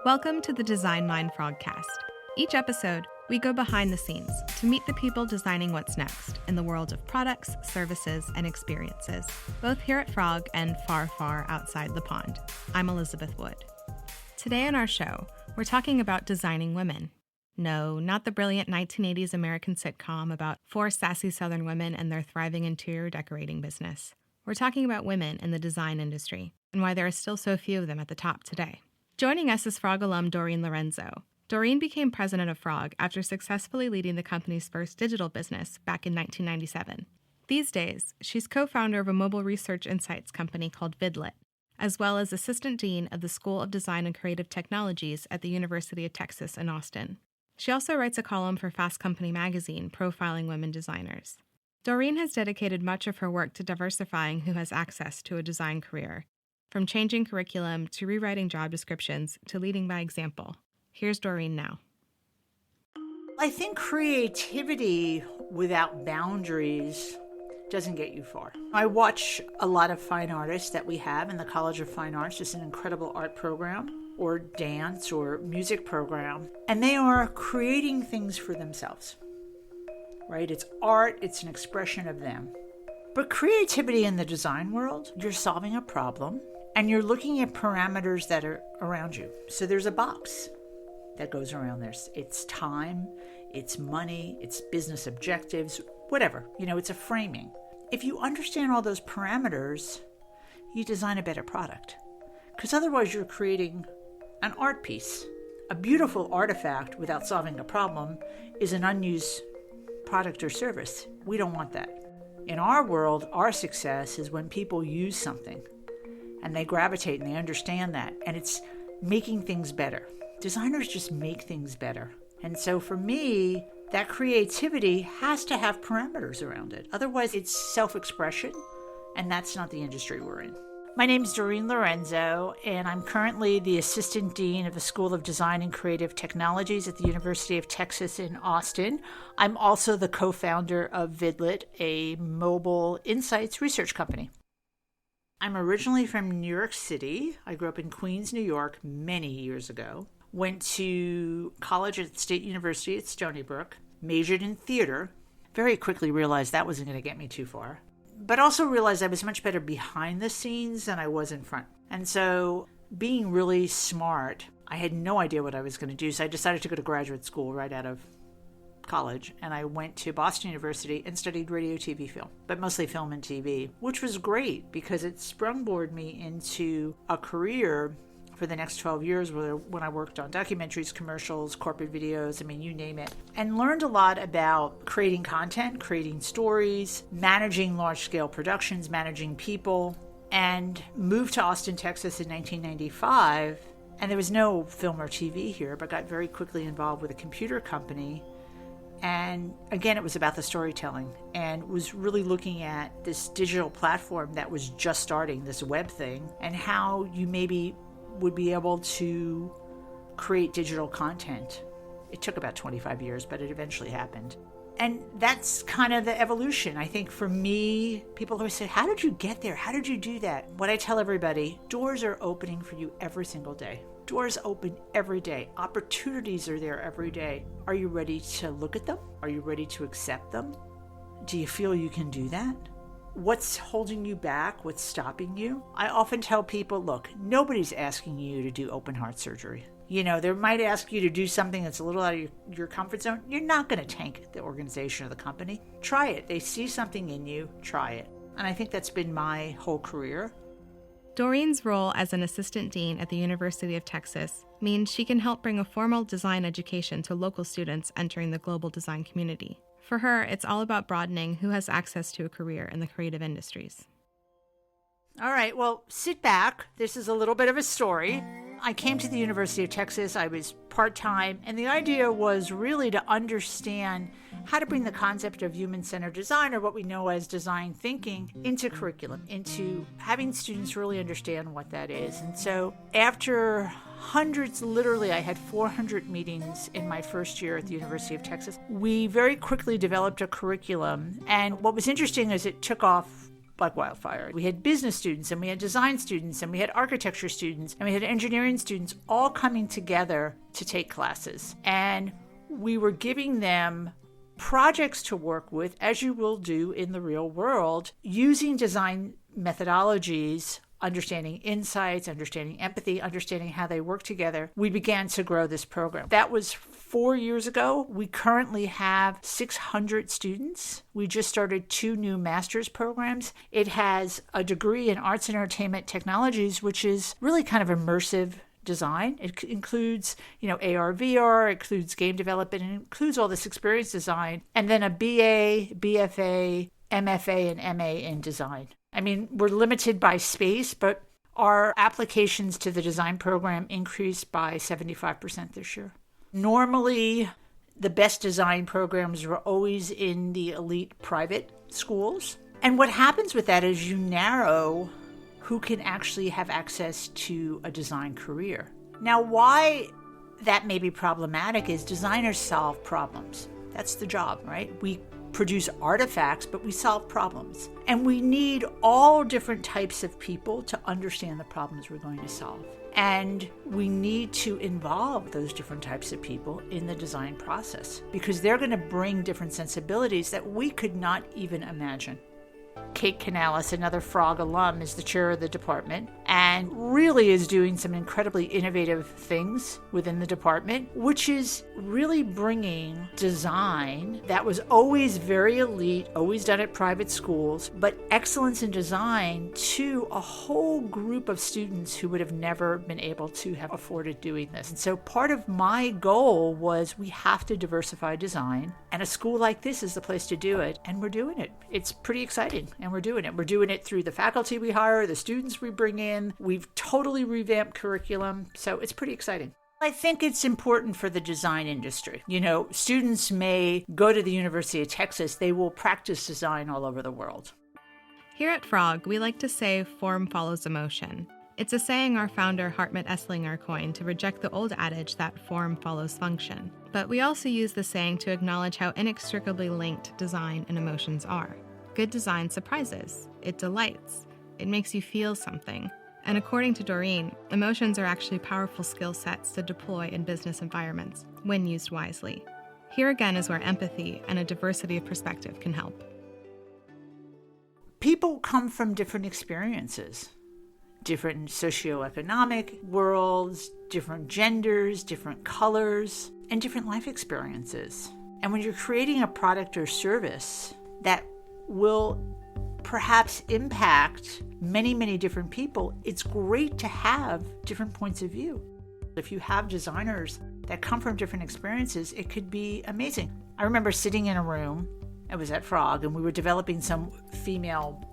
Welcome to the Design Mind Frogcast. Each episode, we go behind the scenes to meet the people designing what's next in the world of products, services, and experiences, both here at Frog and far, far outside the pond. I'm Elizabeth Wood. Today on our show, we're talking about designing women. No, not the brilliant 1980s American sitcom about four sassy Southern women and their thriving interior decorating business. We're talking about women in the design industry and why there are still so few of them at the top today. Joining us is Frog alum Doreen Lorenzo. Doreen became president of Frog after successfully leading the company's first digital business back in 1997. These days, she's co-founder of a mobile research insights company called Vidlit, as well as assistant dean of the School of Design and Creative Technologies at the University of Texas in Austin. She also writes a column for Fast Company magazine profiling women designers. Doreen has dedicated much of her work to diversifying who has access to a design career, from changing curriculum to rewriting job descriptions to leading by example. Here's Doreen now. I think creativity without boundaries doesn't get you far. I watch a lot of fine artists that we have in the College of Fine Arts, just an incredible art program, or dance or music program, and they are creating things for themselves, right? It's art, it's an expression of them. But creativity in the design world, you're solving a problem, and you're looking at parameters that are around you. So there's a box that goes around there. It's time, it's money, it's business objectives, whatever. It's a framing. If you understand all those parameters, you design a better product. Because otherwise you're creating an art piece. A beautiful artifact without solving a problem is an unused product or service. We don't want that. In our world, our success is when people use something and they gravitate and they understand that, and it's making things better. Designers just make things better. And so for me, that creativity has to have parameters around it. Otherwise, it's self-expression, and that's not the industry we're in. My name is Doreen Lorenzo, and I'm currently the Assistant Dean of the School of Design and Creative Technologies at the University of Texas in Austin. I'm also the co-founder of Vidlit, a mobile insights research company. I'm originally from New York City. I grew up in Queens, New York, many years ago. Went to college at State University at Stony Brook, majored in theater. Very quickly realized that wasn't going to get me too far. But also realized I was much better behind the scenes than I was in front. And so being really smart, I had no idea what I was going to do. So I decided to go to graduate school right out of college. And I went to Boston University and studied radio, TV, film, but mostly film and TV, which was great because it sprungboarded me into a career for the next 12 years when I worked on documentaries, commercials, corporate videos, you name it, and learned a lot about creating content, creating stories, managing large-scale productions, managing people, and moved to Austin, Texas in 1995. And there was no film or TV here, but got very quickly involved with a computer company. And again, it was about the storytelling, and was really looking at this digital platform that was just starting, this web thing, and how you maybe would be able to create digital content. It took about 25 years, but it eventually happened. And that's kind of the evolution. I think for me, people always say, how did you get there? How did you do that? What I tell everybody, doors are opening for you every single day. Doors open every day. Opportunities are there every day. Are you ready to look at them? Are you ready to accept them? Do you feel you can do that? What's holding you back? What's stopping you? I often tell people, look, nobody's asking you to do open heart surgery. They might ask you to do something that's a little out of your comfort zone. You're not going to tank the organization or the company. Try it. They see something in you. Try it. And I think that's been my whole career. Doreen's role as an assistant dean at the University of Texas means she can help bring a formal design education to local students entering the global design community. For her, it's all about broadening who has access to a career in the creative industries. All right, well, sit back. This is a little bit of a story. I came to the University of Texas. I was part-time, and the idea was really to understand how to bring the concept of human-centered design, or what we know as design thinking, into curriculum, into having students really understand what that is. And so after hundreds, literally, I had 400 meetings in my first year at the University of Texas. We very quickly developed a curriculum, and what was interesting is it took off like wildfire. We had business students, and we had design students, and we had architecture students, and we had engineering students all coming together to take classes. And we were giving them projects to work with, as you will do in the real world, using design methodologies, understanding insights, understanding empathy, understanding how they work together. We began to grow this program. That was 4 years ago. We currently have 600 students. We just started 2 new master's programs. It has a degree in arts and entertainment technologies, which is really kind of immersive design. It includes, AR, VR, it includes game development, it includes all this experience design, and then a BA, BFA, MFA, and MA in design. I mean, we're limited by space, but our applications to the design program increased by 75% this year. Normally, the best design programs are always in the elite private schools. And what happens with that is you narrow who can actually have access to a design career. Now, why that may be problematic is designers solve problems. That's the job, right? We produce artifacts, but we solve problems. And we need all different types of people to understand the problems we're going to solve. And we need to involve those different types of people in the design process because they're going to bring different sensibilities that we could not even imagine. Kate Canales, another Frog alum, is the chair of the department and really is doing some incredibly innovative things within the department, which is really bringing design that was always very elite, always done at private schools, but excellence in design to a whole group of students who would have never been able to have afforded doing this. And so part of my goal was we have to diversify design, and a school like this is the place to do it, and we're doing it. It's pretty exciting. And we're doing it. We're doing it through the faculty we hire, the students we bring in. We've totally revamped curriculum. So it's pretty exciting. I think it's important for the design industry. Students may go to the University of Texas. They will practice design all over the world. Here at Frog, we like to say form follows emotion. It's a saying our founder Hartmut Esslinger coined to reject the old adage that form follows function. But we also use the saying to acknowledge how inextricably linked design and emotions are. Good design surprises. It delights. It makes you feel something. And according to Doreen, emotions are actually powerful skill sets to deploy in business environments when used wisely. Here again is where empathy and a diversity of perspective can help. People come from different experiences, different socioeconomic worlds, different genders, different colors, and different life experiences. And when you're creating a product or service that will perhaps impact many, many different people, it's great to have different points of view. If you have designers that come from different experiences, it could be amazing. I remember sitting in a room, I was at Frog, and we were developing some female,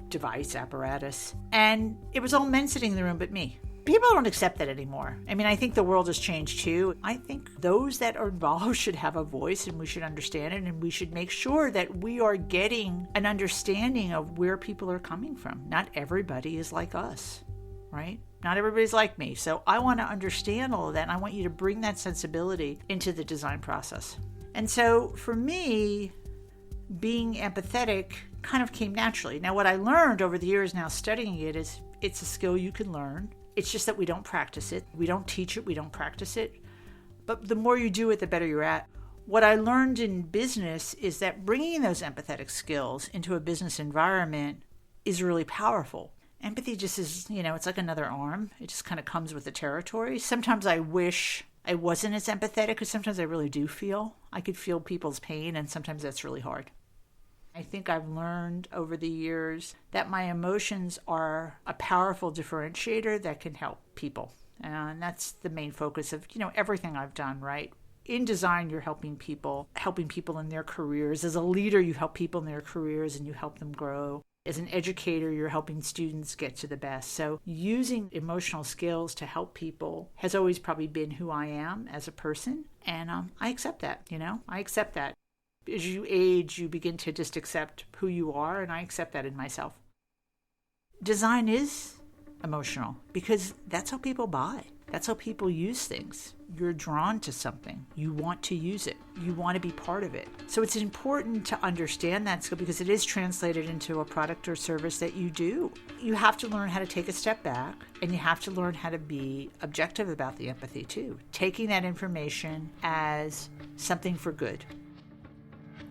device, apparatus, and it was all men sitting in the room but me. People don't accept that anymore. I mean, I think the world has changed too. I think those that are involved should have a voice and we should understand it, and we should make sure that we are getting an understanding of where people are coming from. Not everybody is like us, right? Not everybody's like me. So I want to understand all of that, and I want you to bring that sensibility into the design process. And so for me, being empathetic kind of came naturally. Now, what I learned over the years now studying it is it's a skill you can learn. It's just that we don't practice it. We don't teach it. We don't practice it. But the more you do it, the better you're at. What I learned in business is that bringing those empathetic skills into a business environment is really powerful. Empathy just is, it's like another arm. It just kind of comes with the territory. Sometimes I wish I wasn't as empathetic because sometimes I really do feel. I could feel people's pain, and sometimes that's really hard. I think I've learned over the years that my emotions are a powerful differentiator that can help people. And that's the main focus of, everything I've done, right? In design, you're helping people in their careers. As a leader, you help people in their careers and you help them grow. As an educator, you're helping students get to the best. So using emotional skills to help people has always probably been who I am as a person. And I accept that, I accept that. As you age, you begin to just accept who you are, and I accept that in myself. Design is emotional because that's how people buy. That's how people use things. You're drawn to something. You want to use it. You want to be part of it. So it's important to understand that skill because it is translated into a product or service that you do. You have to learn how to take a step back, and you have to learn how to be objective about the empathy too, taking that information as something for good.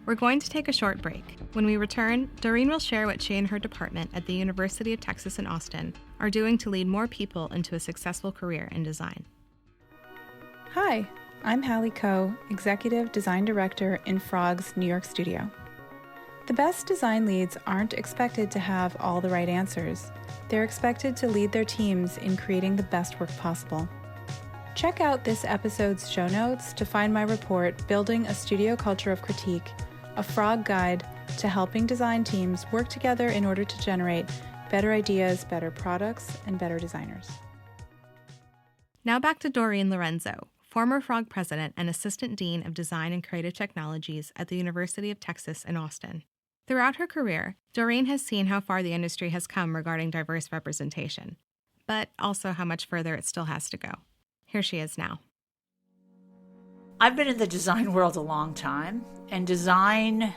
We're going to take a short break. When we return, Doreen will share what she and her department at the University of Texas in Austin are doing to lead more people into a successful career in design. Hi, I'm Hallie Coe, Executive Design Director in Frog's New York studio. The best design leads aren't expected to have all the right answers. They're expected to lead their teams in creating the best work possible. Check out this episode's show notes to find my report, Building a Studio Culture of Critique, a Frog guide to helping design teams work together in order to generate better ideas, better products, and better designers. Now back to Doreen Lorenzo, former Frog president and assistant dean of design and creative technologies at the University of Texas in Austin. Throughout her career, Doreen has seen how far the industry has come regarding diverse representation, but also how much further it still has to go. Here she is now. I've been in the design world a long time, and design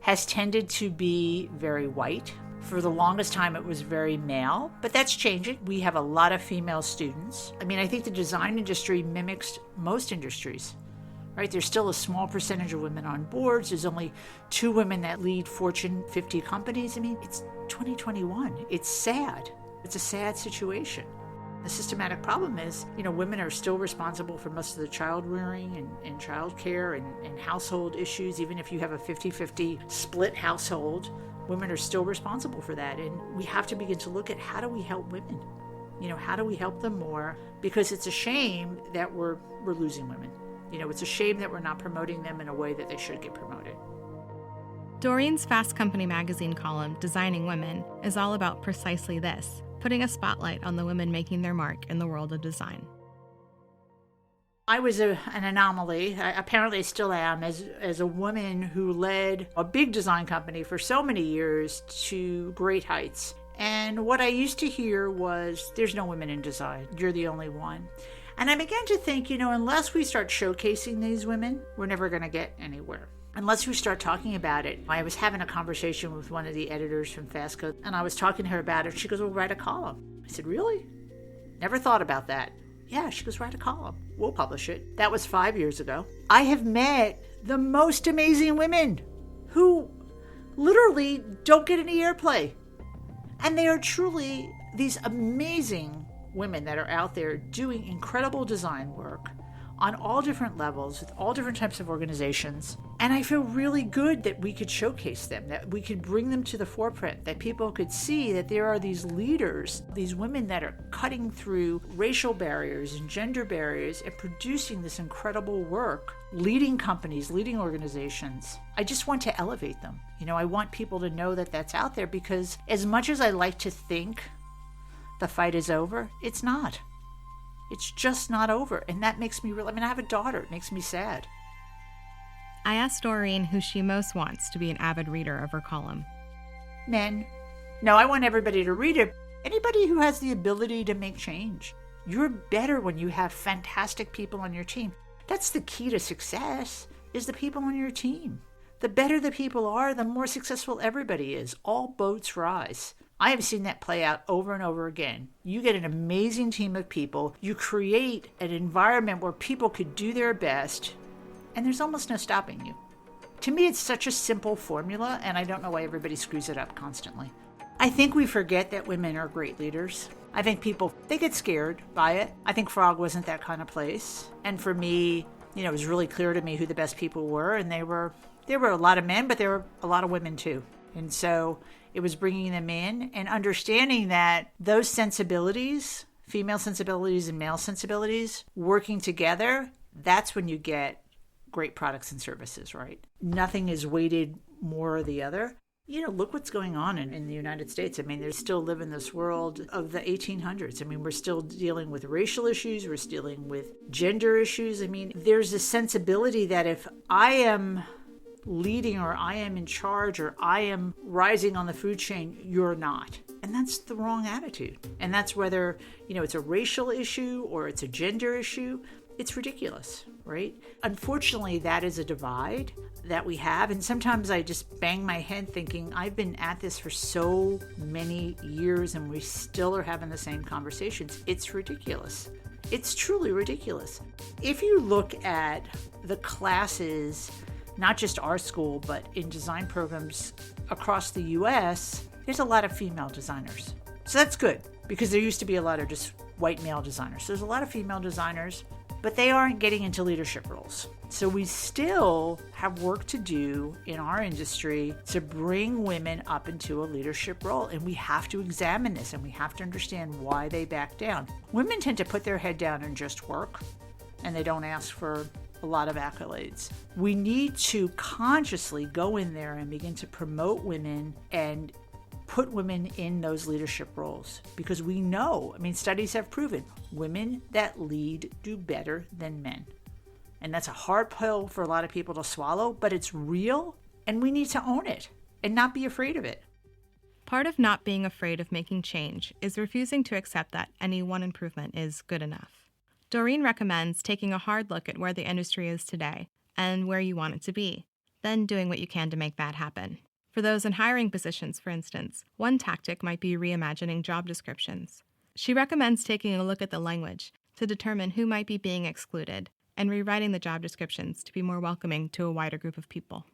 has tended to be very white. For the longest time, it was very male, but that's changing. We have a lot of female students. I think the design industry mimics most industries, right? There's still a small percentage of women on boards. There's only 2 women that lead Fortune 50 companies. It's 2021. It's sad. It's a sad situation. The systematic problem is, women are still responsible for most of the child rearing and child care and household issues. Even if you have a 50-50 split household, women are still responsible for that. And we have to begin to look at how do we help women? How do we help them more? Because it's a shame that we're losing women. It's a shame that we're not promoting them in a way that they should get promoted. Doreen's Fast Company magazine column, Designing Women, is all about precisely this, putting a spotlight on the women making their mark in the world of design. I was an anomaly. Apparently I still am, as a woman who led a big design company for so many years to great heights. And what I used to hear was, there's no women in design. You're the only one. And I began to think, unless we start showcasing these women, we're never going to get anywhere. Unless we start talking about it. I was having a conversation with one of the editors from Fastco, and I was talking to her about it. She goes, "Well, write a column." I said, "Really? Never thought about that." "Yeah," she goes, "Write a column. We'll publish it." That was 5 years ago. I have met the most amazing women who literally don't get any airplay. And they are truly these amazing women that are out there doing incredible design work on all different levels, with all different types of organizations. And I feel really good that we could showcase them, that we could bring them to the forefront, that people could see that there are these leaders, these women that are cutting through racial barriers and gender barriers and producing this incredible work, leading companies, leading organizations. I just want to elevate them. I want people to know that that's out there, because as much as I like to think the fight is over, it's not. It's just not over. And that makes me I have a daughter. It makes me sad. I asked Doreen who she most wants to be an avid reader of her column. Men. No, I want everybody to read it. Anybody who has the ability to make change. You're better when you have fantastic people on your team. That's the key to success, is the people on your team. The better the people are, the more successful everybody is. All boats rise. I have seen that play out over and over again. You get an amazing team of people. You create an environment where people could do their best, and there's almost no stopping you. To me, it's such a simple formula, and I don't know why everybody screws it up constantly. I think we forget that women are great leaders. I think they get scared by it. I think Frog wasn't that kind of place. And for me, it was really clear to me who the best people were, and there were a lot of men, but there were a lot of women too. And so it was bringing them in and understanding that those sensibilities, female sensibilities and male sensibilities, working together, that's when you get great products and services, right? Nothing is weighted more or the other. Look what's going on in the United States. They still live in this world of the 1800s. We're still dealing with racial issues. We're dealing with gender issues. There's a sensibility that if I am leading, or I am in charge, or I am rising on the food chain, you're not. And that's the wrong attitude. And that's whether, it's a racial issue or it's a gender issue. It's ridiculous, right? Unfortunately, that is a divide that we have. And sometimes I just bang my head thinking, I've been at this for so many years and we still are having the same conversations. It's ridiculous. It's truly ridiculous. If you look at the classes, not just our school, but in design programs across the US, there's a lot of female designers. So that's good, because there used to be a lot of just white male designers. So there's a lot of female designers, but they aren't getting into leadership roles. So we still have work to do in our industry to bring women up into a leadership role. And we have to examine this and we have to understand why they back down. Women tend to put their head down and just work, and they don't ask for a lot of accolades. We need to consciously go in there and begin to promote women and put women in those leadership roles, because we know, studies have proven women that lead do better than men. And that's a hard pill for a lot of people to swallow, but it's real, and we need to own it and not be afraid of it. Part of not being afraid of making change is refusing to accept that any one improvement is good enough. Doreen recommends taking a hard look at where the industry is today and where you want it to be, then doing what you can to make that happen. For those in hiring positions, for instance, one tactic might be reimagining job descriptions. She recommends taking a look at the language to determine who might be being excluded and rewriting the job descriptions to be more welcoming to a wider group of people.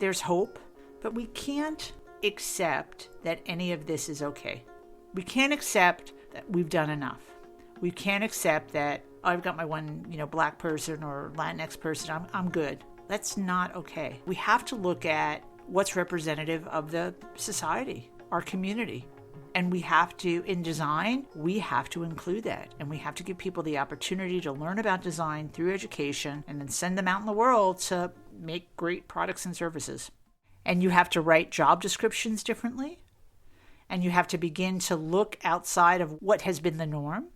There's hope, but we can't accept that any of this is okay. We can't accept that we've done enough. We can't accept that I've got my one, Black person or Latinx person, I'm good. That's not okay. We have to look at what's representative of the society, our community. And we have to, in design, we have to include that. And we have to give people the opportunity to learn about design through education and then send them out in the world to make great products and services. And you have to write job descriptions differently. And you have to begin to look outside of what has been the norm.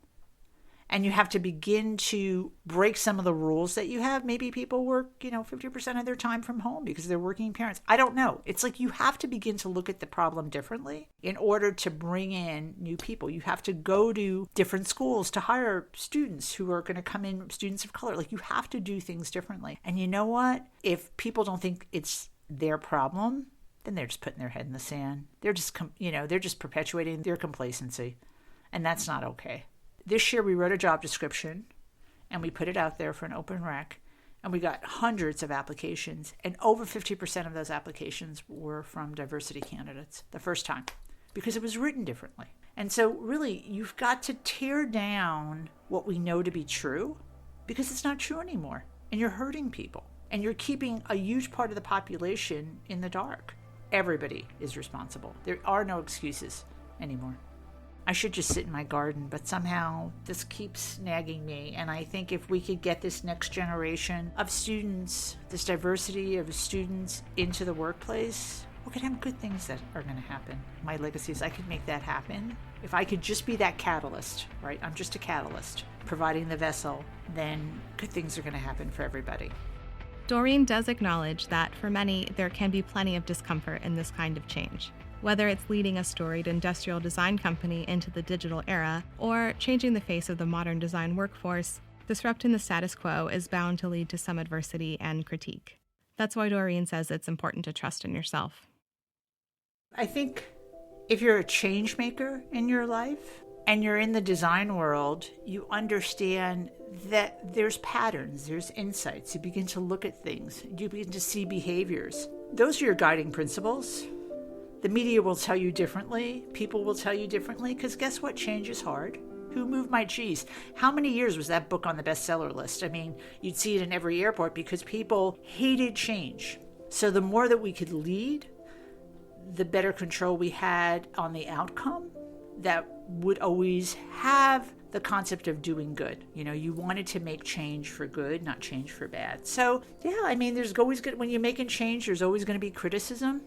And you have to begin to break some of the rules that you have. Maybe people work, 50% of their time from home because they're working parents. I don't know. It's like you have to begin to look at the problem differently in order to bring in new people. You have to go to different schools to hire students who are going to come in, students of color. Like, you have to do things differently. And you know what? If people don't think it's their problem, then they're just putting their head in the sand. They're just, they're just perpetuating their complacency. And that's not okay. This year we wrote a job description and we put it out there for an open rec, and we got hundreds of applications, and over 50% of those applications were from diversity candidates the first time because it was written differently. And so really you've got to tear down what we know to be true, because it's not true anymore, and you're hurting people and you're keeping a huge part of the population in the dark. Everybody is responsible. There are no excuses anymore. I should just sit in my garden, but somehow this keeps nagging me. And I think if we could get this next generation of students, this diversity of students into the workplace, we're going to have good things that are going to happen. My legacy is I could make that happen. If I could just be that catalyst, right? I'm just a catalyst, providing the vessel, then good things are going to happen for everybody. Doreen does acknowledge that for many, there can be plenty of discomfort in this kind of change. Whether it's leading a storied industrial design company into the digital era or changing the face of the modern design workforce, disrupting the status quo is bound to lead to some adversity and critique. That's why Doreen says it's important to trust in yourself. I think if you're a change maker in your life and you're in the design world, you understand that there's patterns, there's insights. You begin to look at things. You begin to see behaviors. Those are your guiding principles. The media will tell you differently. People will tell you differently, because guess what? Change is hard. Who moved my cheese? How many years was that book on the bestseller list? I mean, you'd see it in every airport because people hated change. So the more that we could lead, the better control we had on the outcome that would always have the concept of doing good. You wanted to make change for good, not change for bad. So, yeah, there's always good, when you're making change, there's always going to be criticism.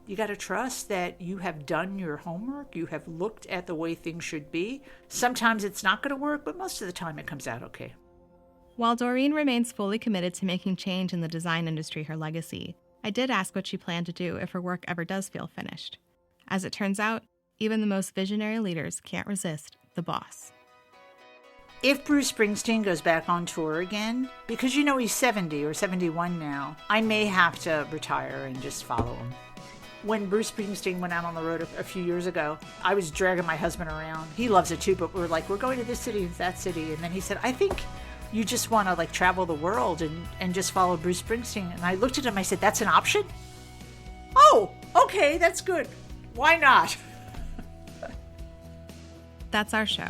You got to trust that you have done your homework. You have looked at the way things should be. Sometimes it's not going to work, but most of the time it comes out okay. While Doreen remains fully committed to making change in the design industry her legacy, I did ask what she planned to do if her work ever does feel finished. As it turns out, even the most visionary leaders can't resist the boss. If Bruce Springsteen goes back on tour again, because he's 70 or 71 now, I may have to retire and just follow him. When Bruce Springsteen went out on the road a few years ago, I was dragging my husband around. He loves it too, but we're going to this city, that city. And then he said, I think you just want to travel the world and just follow Bruce Springsteen. And I looked at him, I said, that's an option? Oh, okay, that's good. Why not? That's our show.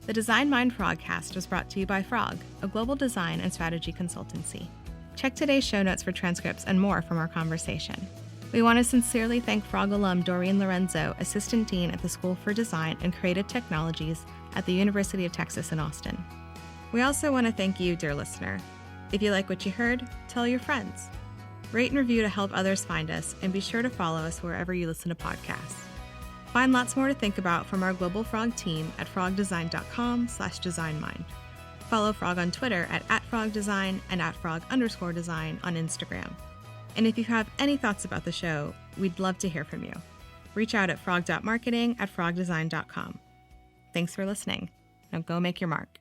The Design Mind Frogcast was brought to you by Frog, a global design and strategy consultancy. Check today's show notes for transcripts and more from our conversation. We want to sincerely thank Frog alum Doreen Lorenzo, Assistant Dean at the School for Design and Creative Technologies at the University of Texas in Austin. We also want to thank you, dear listener. If you like what you heard, tell your friends. Rate and review to help others find us, and be sure to follow us wherever you listen to podcasts. Find lots more to think about from our Global Frog team at frogdesign.com/designmind. Follow Frog on Twitter at @frogdesign and @frog_design on Instagram. And if you have any thoughts about the show, we'd love to hear from you. Reach out at frog.marketing@frogdesign.com. Thanks for listening. Now go make your mark.